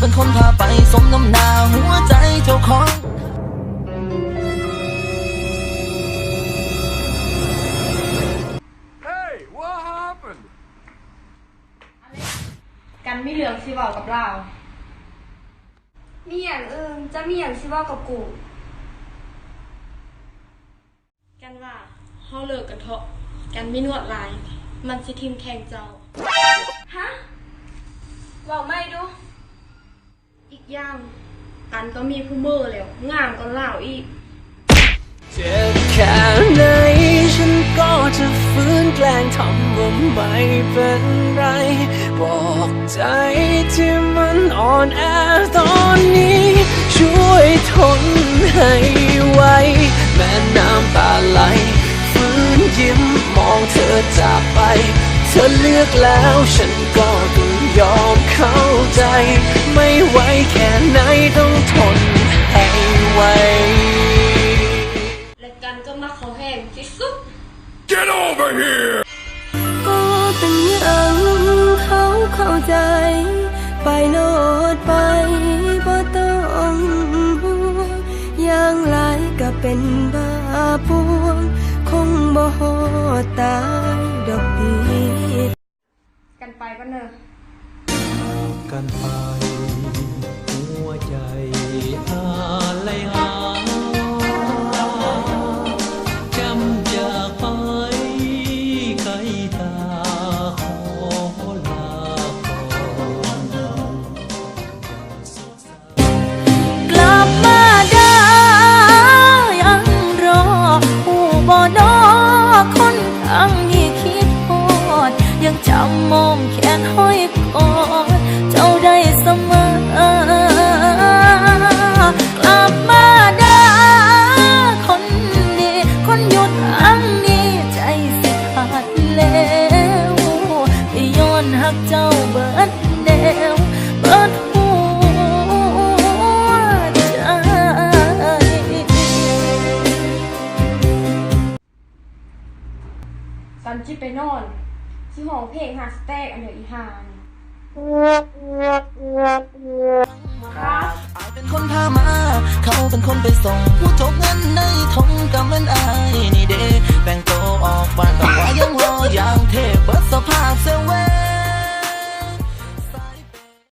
เป็นคนพาไปสมน้ำหน้าหัวใจเจ้าของกันไม่เหลืองสิเว้ากับเรามีอย่างอื่นจะมีอย่างสิเว้ากับกู กันว่าเฮาเลิกกันเถอะกันไม่นวดลายมันสิทิมแทงเจ้าฮะเว้าไม่ดูอีกอย่างกันก็มีผู้เมื่อแล้วงามก็เล่าอีกเจ็บแค่ไหนฉันก็จะฟื้นแกล้งทำว่าไม่เป็นไรบอกใจที่มันอ่อนแอตอนนี้ช่วยทนให้ไว้แม้น้ำตาไหลฟื้นยิ้มมองเธอจากไปเธอเลือกแล้วฉันก็ต้องยอมเข้าใจไม่ไหวแค่ไหนต้องทนให้ไว้และกันก็มาขอแห้งที่สุด Get over here ก็เป็นอย่างเขาเข้าใจไปโลดไปบ่ต้องห่วงอย่างไรก็เป็นบ้าปวงคงบ่ฮอดตายดอกดีกันไปก็เนอะกันไปหัวใจอะไรหาจำจากไปไกลตาขอลาก่อนกลับมาได้ยังรอผู้บ่นอคนทางนี้คิดฮอดยังจำมองแขนห้อยกอดเจ้าได้เสมอกลับมาได้คนดีคนหยุดทางนี้ใจสิขาดแล้วย้อนหักเจ้าเบิดแนวเบิดหัวใจกันจิไปนอนสิห้องเพลงหาสแต็กอันเดียวอีหานครับเป็นคนพามาเขาเป็นคนไปส่งผู้จบเงินในทงกำมันอายนี่เด้แบ่งโตออกบ้านกับว่ายังรออย่างเทพเบิดสภาพเซเว่